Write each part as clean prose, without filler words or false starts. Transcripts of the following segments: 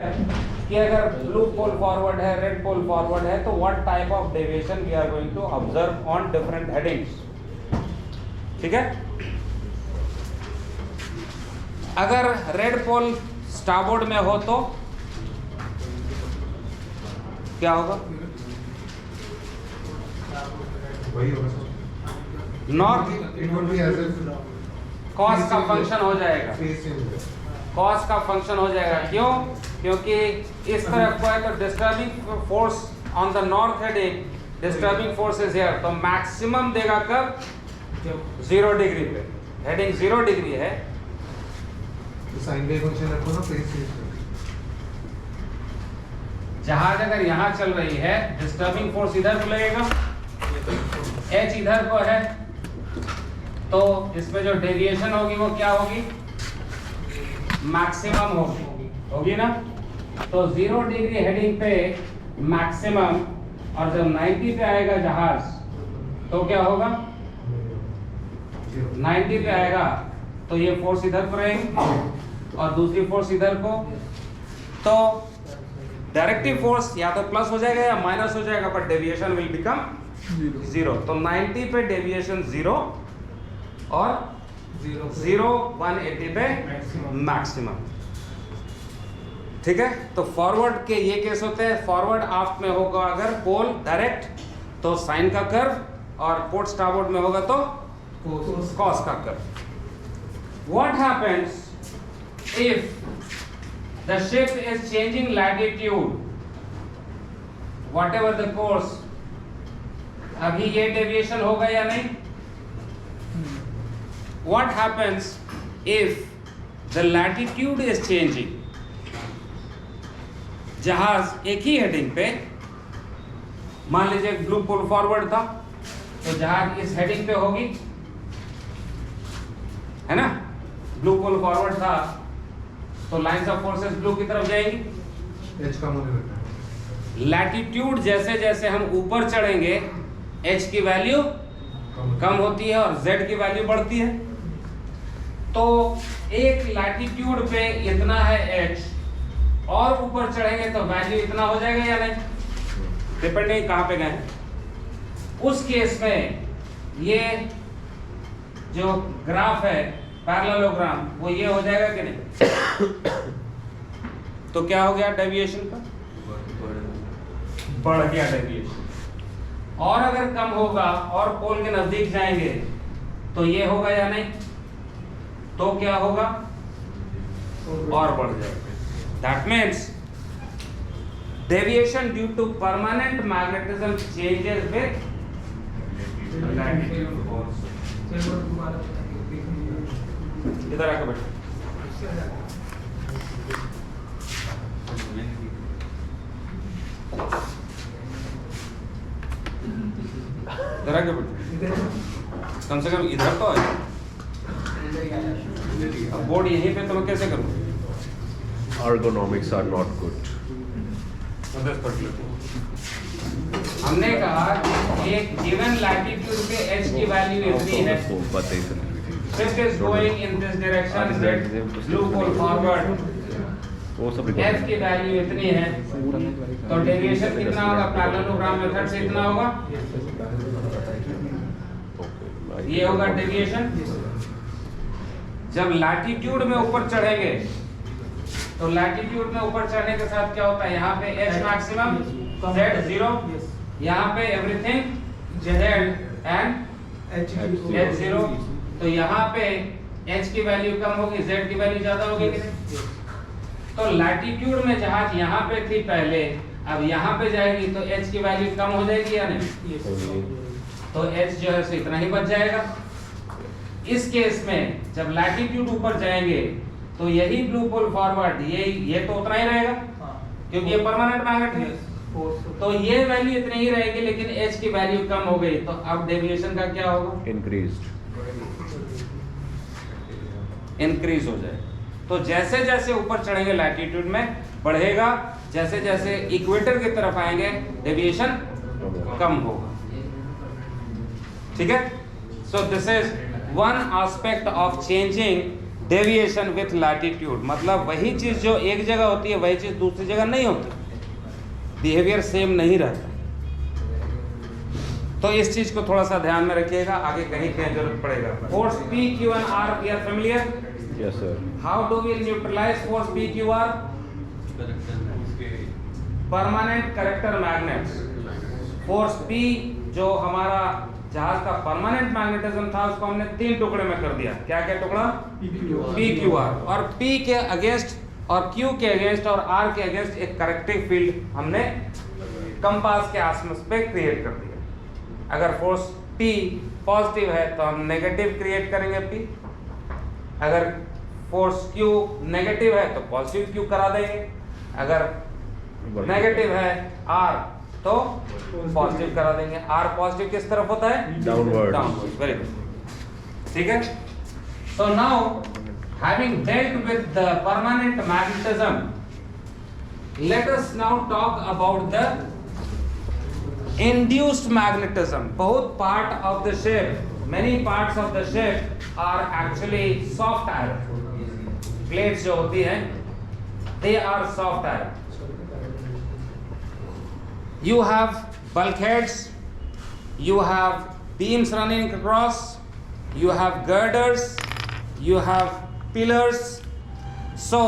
कि अगर blue pole forward है, रेड पोल फॉरवर्ड है, तो what type of deviation we are going to observe on different headings. ठीक है, अगर रेड पोल स्टारबोर्ड में हो तो क्या होगा? नॉर्थ कॉस का फंक्शन हो जाएगा, कॉस का फंक्शन हो जाएगा। क्यों? क्योंकि इस तरफ को है तो disturbing force on the north heading, disturbing force is here, तो मैक्सिमम देगा कब? 0 डिग्री पे। हेडिंग 0 डिग्री है, साइन वेव फंक्शन रखो ना, फेस चेंज करो। जहाज अगर यहाँ चल रही है, डिस्टर्बिंग फोर्स इधर को लगेगा, एच इधर को है, तो इसमें जो डेविएशन होगी वो क्या होगी? मैक्सिमम होगी ना। तो 0 डिग्री हेडिंग पे मैक्सिमम, और जब 90 पे आएगा जहाज तो क्या होगा? 90 पे आएगा तो ये फोर्स इधर को रहेगी और दूसरी फोर्स इधर को, तो डायरेक्टिव फोर्स या तो प्लस हो जाएगा या माइनस हो जाएगा, बट डेविएशन विल बिकम 0। तो 90 पे डेविएशन 0 और 0 180 पे मैक्सिमम। ठीक है, तो फॉरवर्ड के ये केस होते हैं। फॉरवर्ड आफ्ट में होगा अगर पोल डायरेक्ट तो साइन का कर्व, और पोर्ट स्टारबोर्ड में होगा तो कॉस का curve. What happens if the ship is changing latitude, whatever the course, अभी ये डेविएशन होगा या नहीं? What happens if the latitude is changing? जहाज एक ही हेडिंग पे, मान लीजिए ब्लू पोल फॉरवर्ड था, तो जहाज इस हेडिंग पे होगी, है ना? ब्लू पोल फॉरवर्ड था तो लाइंस ऑफ फोर्सेस ब्लू की तरफ जाएंगी। एच कम होने लगता है। लैटिट्यूड जैसे जैसे हम ऊपर चढ़ेंगे, एच की वैल्यू कम होती है और जेड की वैल्यू बढ़ती है। तो एक लैटिट्यूड पे इतना है एच, और ऊपर चढ़ेंगे तो वैल्यू इतना हो जाएगा या नहीं, डिपेंडिंग कहां पे गए। उस केस में ये जो ग्राफ है पैरेललोग्राम, वो ये हो जाएगा कि नहीं? तो क्या हो गया डेविएशन का? बढ़ गया डेविएशन। और अगर कम होगा और पोल के नजदीक जाएंगे तो ये होगा या नहीं? तो क्या होगा? और बढ़ जाएगा। That means deviation due to permanent magnetism changes with latitude force. इधर आके बैठो। इधर आके बैठो, कम से कम इधर तो है। अब बोर्ड यहीं पे तो मैं कैसे करूँ? Ergonomics are not good. हमने कहा एक गिवन लैटिट्यूड पे h की वैल्यू इतनी है, ship is going in this direction, blue pole forward, f की वैल्यू इतनी है, तो डेविएशन कितना होगा? पैरेललोग्राम मेथड से इतना होगा, ये होगा डेविएशन। जब लैटिट्यूड में ऊपर चढ़ेंगे तो लैटिट्यूड में ऊपर चढ़ने के साथ क्या होता है? यहाँ पे h मैक्सिमम, z 0, यहाँ पे एवरीथिंग z एंड h 0, तो यहाँ पे h की वैल्यू कम होगी, z की वैल्यू ज्यादा होगी कि नहीं? तो लैटिट्यूड में जहाज यहाँ पे थी पहले, अब यहाँ पे जाएगी तो h की वैल्यू कम हो जाएगी या नहीं? तो h जो है सो इतना ही बच जाएगा। इस केस में जब लैटिट्यूड ऊपर जाएंगे तो यही ब्लू पोल फॉरवर्ड, ये तो उतना ही रहेगा, क्योंकि ये परमानेंट मैग्नेट है, तो ये वैल्यू इतनी ही रहेगी, लेकिन h की वैल्यू कम हो गई, तो अब डेविएशन का क्या होगा? इंक्रीज हो जाए। तो जैसे जैसे ऊपर चढ़ेंगे लैटिट्यूड में बढ़ेगा, जैसे जैसे इक्वेटर की तरफ आएंगे डेविएशन कम होगा। ठीक है, so this is one aspect of changing deviation with latitude, मतलब वही चीज जो एक जगह होती है वही चीज दूसरी जगह नहीं होती, बिहेवियर सेम नहीं रहता। तो इस चीज को थोड़ा सा ध्यान में रखिएगा, आगे कहीं कहीं जरूरत पड़ेगा। Force P, Q and R we are familiar? Yes, sir. How do we neutralize force P, Q, R? Permanent character magnets. Force P जो हमारा जहाज का परमानेंट मैग्नेटिज्म था उसको हमने 3 टुकड़े में कर दिया। क्या क्या टुकड़ा? P, Q, R। और P के अगेंस्ट और Q के अगेंस्ट और R के अगेंस्ट एक करेक्टिव फील्ड हमने कंपास के आसपास पे क्रिएट कर दिया। अगर फोर्स P पॉजिटिव है तो हम नेगेटिव क्रिएट करेंगे P, अगर फोर्स Q नेगेटिव है तो पॉजिटिव Q करा देंगे, अगर नेगेटिव है R तो पॉजिटिव करा देंगे। R पॉजिटिव किस तरफ होता है? Downward. डाउनवर्ड। वेरी गुड, ठीक है। So now having dealt with the permanent magnetism, let us now talk about the induced magnetism. बहुत part of the shape, many parts of the shape are actually soft iron. Plates जो होती हैं they are soft iron. You have bulkheads, you have beams running across, you have girders, you have pillars. So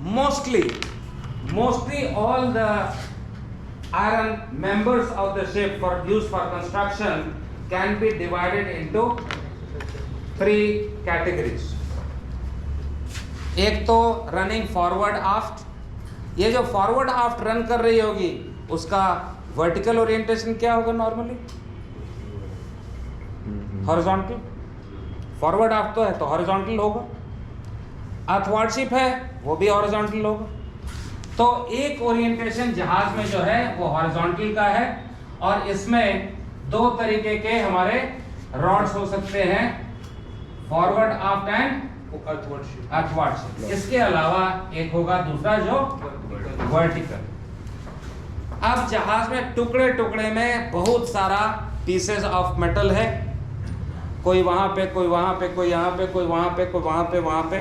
mostly all the iron members of the ship for used for construction can be divided into 3 categories. एक तो running forward आफ्ट, ये जो forward आफ्ट run कर रही होगी उसका vertical orientation क्या होगा? Normally horizontal. फॉरवर्ड आफ्ट तो है तो हॉरिजॉन्टल होगा। अथवार्डशिप है वो भी हॉरिजॉन्टल होगा। तो एक ओरिएंटेशन जहाज में जो है वो हॉरिजॉन्टल का है, और इसमें 2 तरीके के हमारे रॉड्स हो सकते हैं, फॉरवर्ड आफ्ट एंड अथवार्डशिप। इसके अलावा एक होगा दूसरा जो वर्टिकल। अब जहाज में टुकड़े टुकड़े में बहुत सारा पीसेस ऑफ मेटल है, कोई वहां पे, कोई वहां पे, कोई यहाँ पे, कोई वहां पे, कोई वहां पे, वहां पे।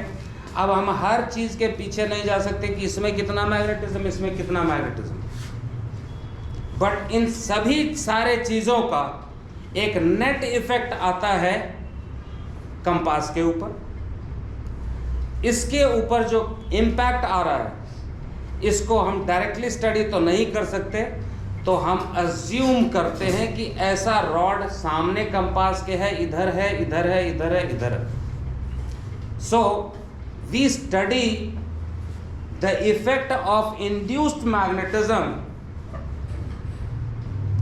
अब हम हर चीज के पीछे नहीं जा सकते कि इसमें कितना मैग्नेटिज्म, इसमें कितना मैग्नेटिज्म, बट इन सभी सारे चीजों का एक नेट इफेक्ट आता है कंपास के ऊपर। इसके ऊपर जो इम्पैक्ट आ रहा है इसको हम डायरेक्टली स्टडी तो नहीं कर सकते, तो हम अज्यूम करते हैं कि ऐसा रॉड सामने कंपास के है, इधर है, इधर है, इधर है, इधर है। So we study the effect of induced magnetism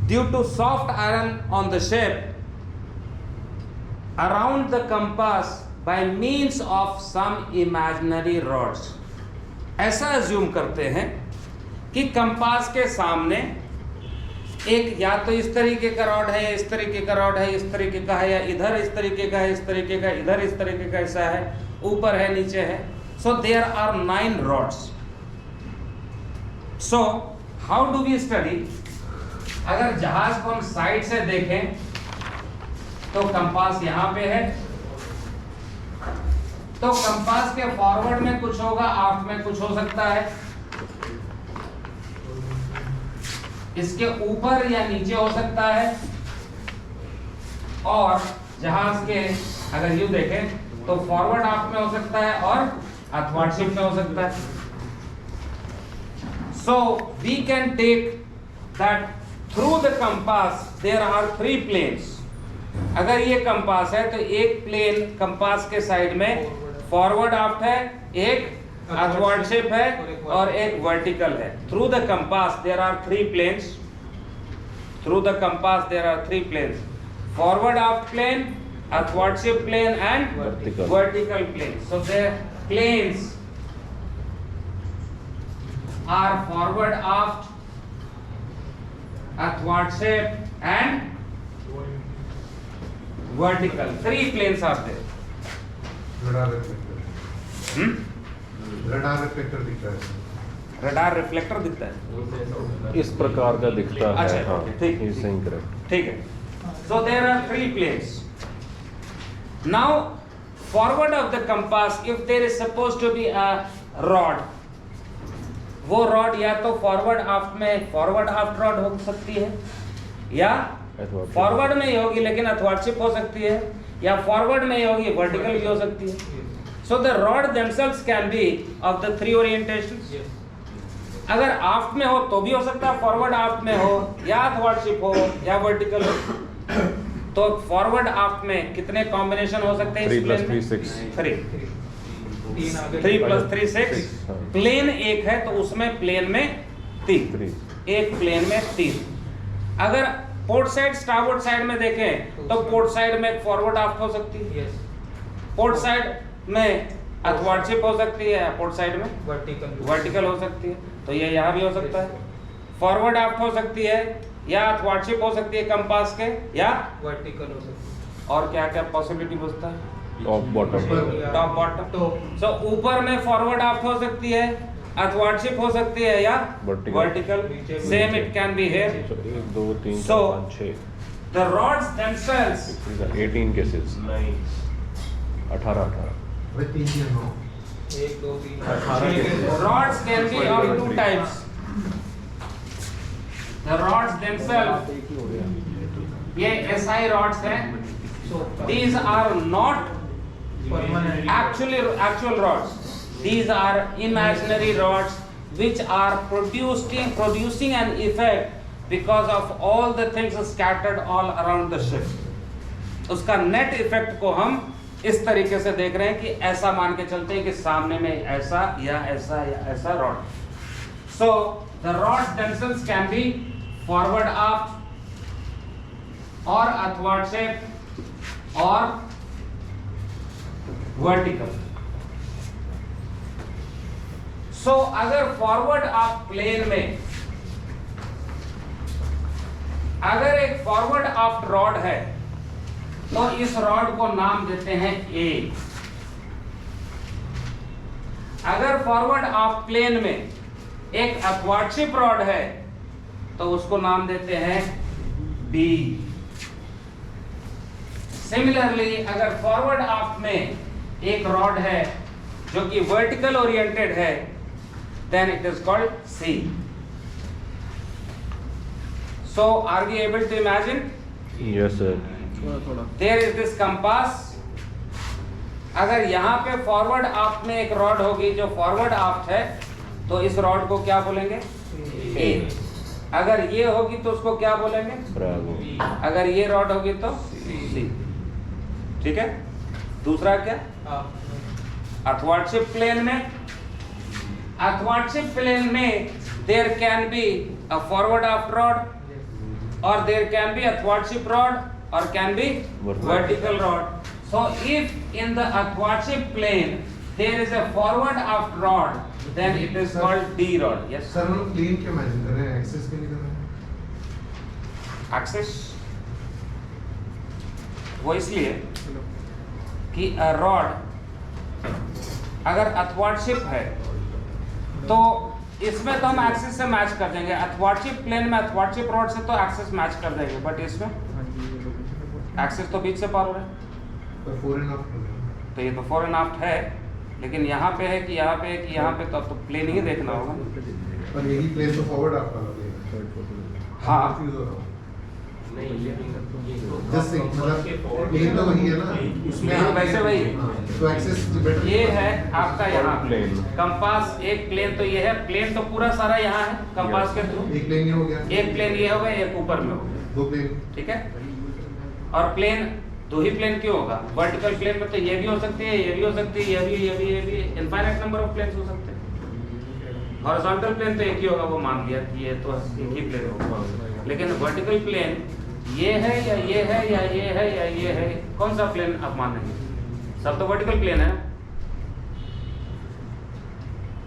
due to soft iron on the shape around the compass by means of some imaginary rods. ऐसा अज्यूम करते हैं कि कंपास के सामने एक या तो इस तरीके का रॉड है, इस तरीके का रॉड है, इस तरीके का है, या इधर इस तरीके का है, इस तरीके का, इधर इस तरीके का ऐसा है, ऊपर है, नीचे है। So there are 9 rods. So how do we study? अगर जहाज को हम साइड से देखें तो कंपास यहां पे है, तो कंपास के फॉरवर्ड में कुछ होगा, आफ्ट में कुछ हो सकता है, इसके ऊपर या नीचे हो सकता है, और जहाज के अगर यू देखें तो फॉरवर्ड आफ्ट में हो सकता है और अथवार्डशिप में हो सकता है। So we can take that through the compass there are 3 planes. अगर ये कंपास है तो एक प्लेन कंपास के साइड में फॉरवर्ड आफ्ट है, एक अथवार्डशिप है और एक वर्टिकल है। Through the compass there are 3 planes. Through the compass there are 3 planes, forward aft plane, athwardship plane and vertical plane. So the planes are forward aft, athwardship and vertical. 3 planes are there. Radar reflector radar reflector दिखता है। Radar reflector दिखता है, इस प्रकार का दिखता है। अच्छा, हाँ, ठीक है, is incorrect. ठीक है। So there are 3 planes. Now forward of the compass if there is suppose to be a rod, वो रॉड या तो फॉरवर्ड आफ्ट में फॉरवर्ड आफ्ट रॉड हो सकती है, या फॉरवर्ड में ही होगी लेकिन अथवार्डशिप हो सकती है, या फॉरवर्ड में ही होगी वर्टिकल भी हो सकती है। So the rod themselves can B of the three orientations. अगर आफ्ट में हो तो भी हो सकता है, फॉरवर्ड आफ्ट में हो, या अथवार्डशिप हो, या वर्टिकल हो। तो फॉरवर्ड आफ्ट में कितने कॉम्बिनेशन हो सकते हैं? 3 + 3 6 3 + 3 6। प्लेन एक है तो उसमें प्लेन में 3, एक प्लेन में 3। अगर पोर्ट साइड स्टारबोर्ड साइड में देखें तो पोर्ट साइड में फॉरवर्ड आफ्ट हो सकती है, पोर्ट साइड में अथवार्डशिप हो सकती है, पोर्ट साइड में वर्टिकल हो सकती है। तो ये यहाँ भी हो सकता है, फॉरवर्ड आफ्ट हो सकती है, या अथवार्डशिप हो सकती है कंपास के, या वर्टिकल हो सकती है। और क्या क्या पॉसिबिलिटी बचता है? Top bottom. Top bottom. So ऊपर में फॉरवर्ड आफ्ट हो सकती है, अथवार्डशिप हो सकती है, या vertical. Same it can be here. 1 2 3 So, 4 5 6 The rods themselves, 18 cases 18 भाई 3 या 9 1 2 3 rods can be of two types. The rods themselves, ये SI rods हैं. These are not actual rods. These are imaginary rods which are producing an effect because of all the things scattered all around the ship. उसका net effect को हम इस तरीके से देख रहे हैं कि ऐसा मान के चलते हैं कि सामने में ऐसा या ऐसा या ऐसा rod. So the rods themselves can be forward aft और अथवार्डशिप और वर्टिकल। सो अगर फॉरवर्ड आफ्ट प्लेन में अगर एक फॉरवर्ड आफ्ट रॉड है तो इस रॉड को नाम देते हैं ए। अगर फॉरवर्ड आफ्ट प्लेन में एक अथवार्डशिप रॉड है तो उसको नाम देते हैं बी। सिमिलरली अगर फॉरवर्ड आफ्ट में एक रॉड है जो कि वर्टिकल ओरिएंटेड है then it is called C. So are we able to imagine? Yes sir. There is this compass. अगर यहाँ पे फॉरवर्ड आफ्ट में एक रॉड होगी जो फॉरवर्ड आफ्ट है तो इस रॉड को क्या बोलेंगे? ए। अगर ये होगी तो उसको क्या बोलेंगे? ब्रावो। अगर ये रॉड होगी तो सी। ठीक है। दूसरा क्या? अथवार्डशिप प्लेन में there can be a forward aft rod or there can be athwardship rod or can be vertical rod. So if in the athwardship plane there is a forward aft rod then it is called D rod. Yes sir हम plane क्यों imagine कर रहे हैं, axis क्यों नहीं कर रहे हैं? एक्सिस वो इसलिए कि रॉड अगर अथवार्डशिप है तो इसमें तो हम एक्सिस से मैच कर देंगे। अथवार्डशिप प्लेन में अथवार्डशिप रॉड से तो एक्सिस मैच कर देंगे, बट इसमें एक्सिस तो बीच से पार हो रहा है पर 4 एंड हाफ तो ये तो 4 एंड हाफ है, लेकिन यहाँ पे है कि यहाँ पे है कि यहाँ पे, तो अब तो प्लेन ही देखना होगा। पर यही प्लेन तो फॉरवर्ड आफ्ट वाला है। हाँ कंफ्यूज हो रहा हूं। जस्ट मतलब प्लेन तो वही है ना, प्लेन वैसे वही तो एक्सिस बेटर। ये है आपका यहाँ प्लेन। कंपास, एक प्लेन तो ये है, प्लेन तो पूरा सारा यहाँ है कंपास के थ्रू। एक प्लेन ये हो गया, एक प्लेन ये हो गया, एक ऊपर में हो गया, 2 प्लेन। ठीक है। और प्लेन दो ही प्लेन क्यों होगा? वर्टिकल प्लेन में तो ये भी हो सकती है, ये भी हो सकती है, ये भी इनफाइनाइट नंबर ऑफ प्लेन्स हो सकते हैं। हॉरिजॉन्टल प्लेन तो एक ही होगा, वो मान लिया कि ये तो एक ही प्लेन होगा। लेकिन वर्टिकल प्लेन ये है या ये है या ये है या ये है, कौन सा प्लेन आप मानेंगे? सब तो वर्टिकल प्लेन है।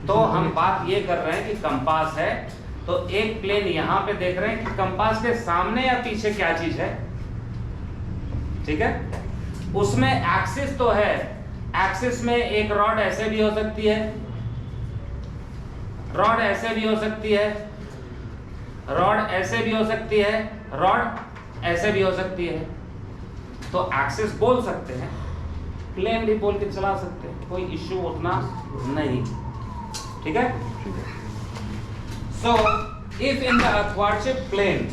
तो हम बात ये कर रहे हैं कि कंपास है तो एक प्लेन यहाँ पे देख रहे हैं कि कंपास के सामने या पीछे क्या चीज है, ठीक है। उसमें एक्सिस तो है, एक्सिस में एक रॉड ऐसे भी हो सकती है, रॉड ऐसे भी हो सकती है, रॉड ऐसे भी हो सकती है, रॉड ऐसे भी हो सकती है। तो एक्सिस बोल सकते हैं, प्लेन भी बोल के चला सकते हैं, कोई इश्यू उतना नहीं। ठीक है। So if in the athwartship plane,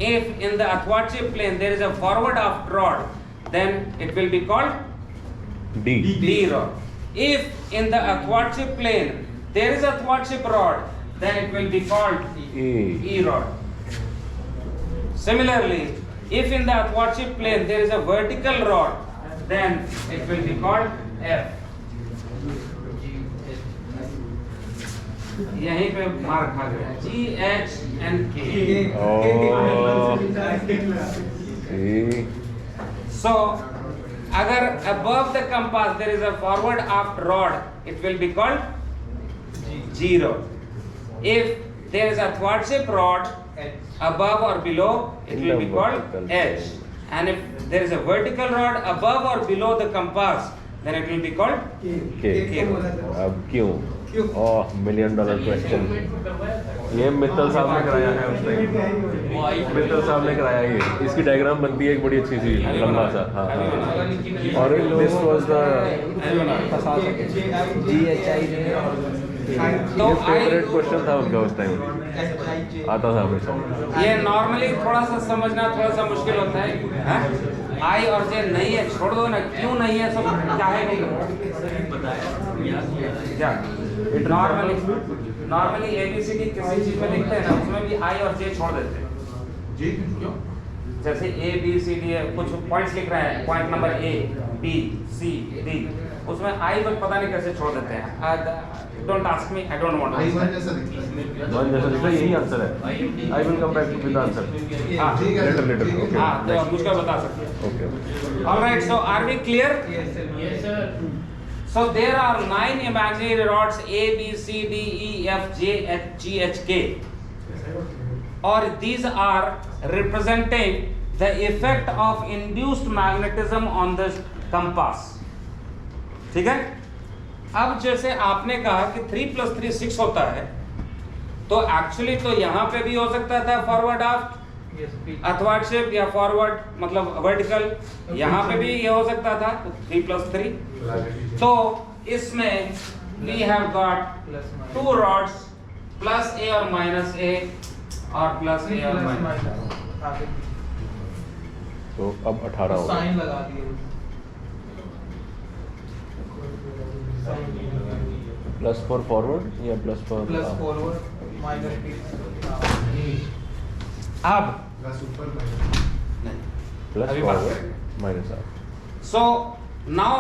if in the athwartship plane there is a forward aft rod, then it will be called D. D rod. If in the athwartship plane there is a thwartship rod, then it will be called E. E rod. Similarly, if in the athwartship plane there is a vertical rod, then it will be called F. यहीं पे मार खा गया, G, H and K. Oh. E. So, अगर above the compass there is a forward aft rod, it will be called G rod. If there is a thwartship rod above or below, it will be called H. And if there is a vertical rod above or below the compass, then it will be called K. K. अब क्यों? ओह, $1 million question. ये मित्तल साहब ने कराया है उस time. Mittal साहब ने कराया ये। इसकी डायग्राम बनती है एक बड़ी अच्छी सी लंबा सा। हाँ हाँ। और दिस वाज द तो फेवरेट क्वेश्चन था उनका उस टाइम, आता था हमेशा। ये नॉर्मली थोड़ा सा समझना थोड़ा सा मुश्किल होता है। आई और जे नहीं है, छोड़ दो ना, क्यों नहीं है, सब चाहे क्या नॉर्मली ABCD किसी चीज में लिखते हैं ना, उसमें भी आई और जे छोड़ देते हैं। जी क्यों? जैसे ABCD है, कुछ पॉइंट्स लिख रहे हैं, point number A, B, C, D, उसमें आई बस पता नहीं कैसे छोड़ देते हैं। Don't ask me, I don't want. I one जैसा दिखता है। वन जैसा दिखता है, यही आंसर है। I will come back with answer. हाँ ठीक है, लेटर ठीक है। ओके। हाँ, तो मुझको बता सकते हैं। Okay. Alright, so are we clear? Yes sir. So there are 9 imaginary rods A, B, C, D, E, F, G, H, G, H, K. Or these are representing the effect of induced magnetism on the compass. ठीक है? अब जैसे आपने कहा कि 3 + 3 6 होता है, तो एक्चुअली तो यहाँ पे भी हो सकता था फॉरवर्ड आफ्ट, अथवार्डशिप या फॉरवर्ड मतलब वर्टिकल, यहाँ पे भी ये हो सकता था 3 + 3। तो इसमें we have got 2 rods plus A और minus A और plus A और minus। तो अब 18 होगा। साइन लगा दिए। प्लस फॉर फॉरवर्ड या plus for plus forward minus अब प्लस ऊपर नहीं, प्लस अभी बात forward minus up. So now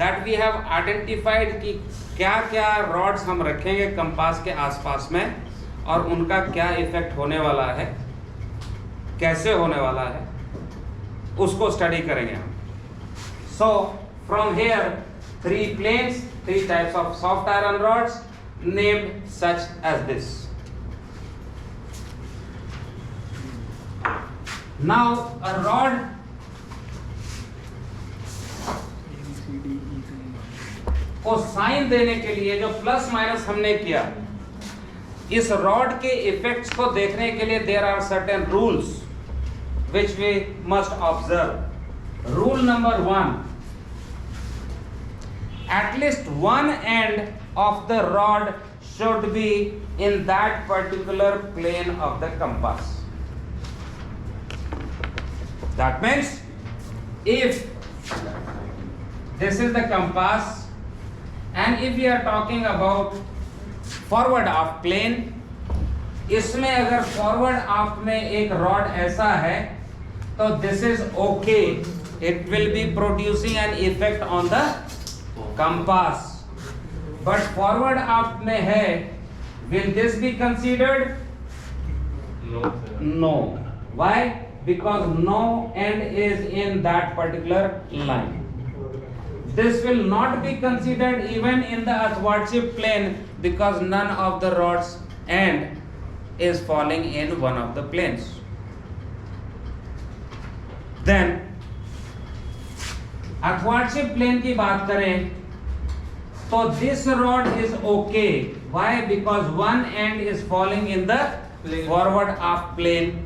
that we have identified कि क्या क्या rods हम रखेंगे कंपास के आसपास में और उनका क्या इफेक्ट होने वाला है, कैसे होने वाला है, उसको स्टडी करेंगे हम। So from here 3 planes, 3 types of soft iron rods named such as this. Now a rod को साइन देने के लिए जो प्लस माइनस हमने किया, इस रॉड के इफेक्ट्स को देखने के लिए there are certain rules which we must observe. Rule number 1, at least one end of the rod should be in that particular plane of the compass. That means if this is the compass and if we are talking about forward aft plane, इसमें अगर forward aft में एक rod ऐसा है तो this is okay, it will be producing an effect on the compass. But forward aft में है, will this be considered? No. No. Why? Because no end is in that particular line. This will not be considered even in the athwartship plane because none of the rod's end is falling in one of the planes. Then athwartship plane की बात करें तो this rod is okay. Why? Because one end is falling in the forward aft plane.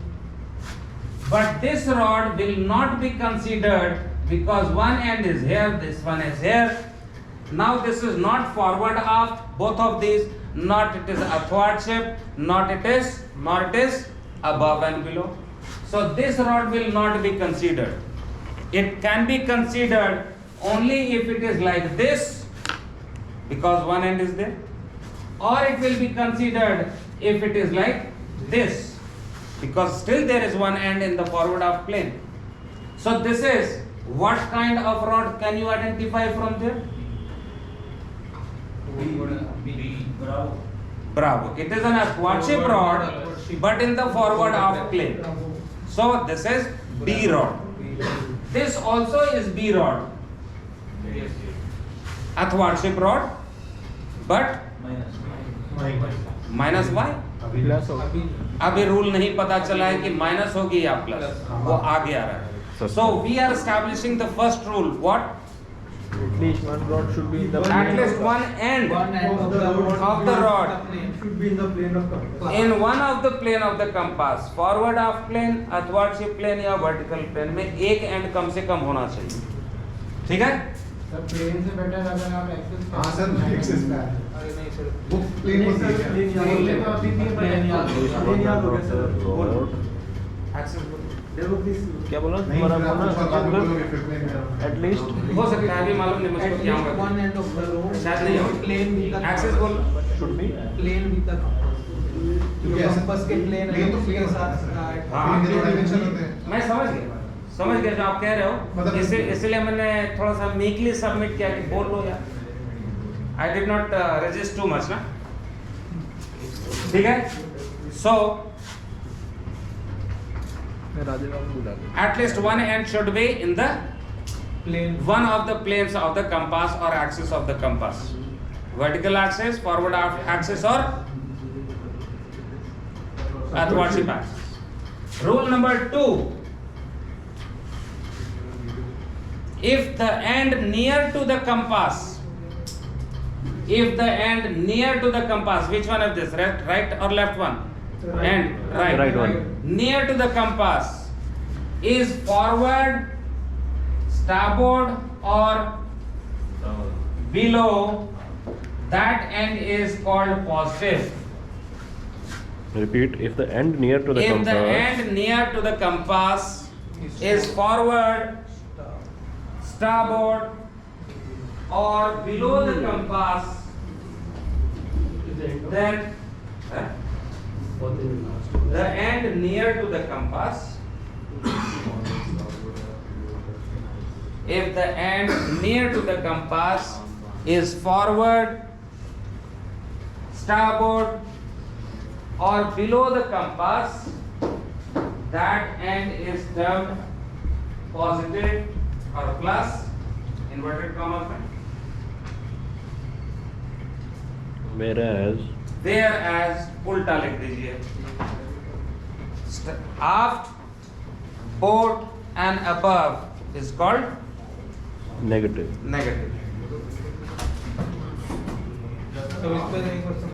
But this rod will not be considered because one end is here, this one is here. Now this is not forward aft, both of these, not it is athwartship, nor it is above and below. So this rod will not be considered. It can be considered only if it is like this, because one end is there, or it will be considered if it is like this, because still there is one end in the forward aft plane. So this is what kind of rod can you identify from there? Bravo. It is an athwartship rod, but in the forward aft plane. So this is B rod. This also is B rod, athwartship rod, but minus Y. अभी rule नहीं पता चला है कि minus होगी या plus, वो आगे आ रहा है. So we are establishing the first rule. What? At least one rod should be in the At least one end of the rod should be in the plane of compass. in one of the plane of the compass, forward aft plane, athwartship plane या vertical plane में एक end कम से कम होना चाहिए. ठीक है? Sir plain से better अगर आप एक्सेस हाँ सर, एक्सेस पे है। अरे नहीं सर वो प्लेन होती है। प्लेन तो अभी भी प्लेन याद हो गया सर. Access क्या बोला नहीं, तुम्हारा फिर आप बोला उसका बोलोगे फिर प्लेन में। एटलीस्ट हो सकता है, अभी मालूम नहीं मुझको क्या होगा. one end of the road शायद नहीं होगा. plane with the Access बोल. Should be plane with the क्योंकि ऐसे- compass के plane प्लेन तो उसके प्लेन साथ हाँ. प्लेन के दो डायमेंशन होते हैं। मैं समझ गया जो आप कह रहे हो. मतलब- इसलिए मैंने थोड़ा सा मीकली सबमिट किया कि बोल लो यार. I did not resist too much ना. ठीक है. सो at least one end should be in the plane one of the planes of the compass or axis of the compass. Vertical axis, forward axis, or athwartship axis. Rule number 2. If the end near to the compass, which one of this, right or left one? End, right. Right one. Near to the compass is forward, starboard, or below, that end is called positive. Repeat. If the end near to the If compass. the end near to the compass is forward, starboard, or below the compass, then the end near to the compass, if the end near to the compass is forward, starboard, or below the compass, that end is termed positive or plus, inverted commas में. Whereas उल्टा लिख दीजिए. Aft, port and above is called Negative. negative. तो इस पर एक question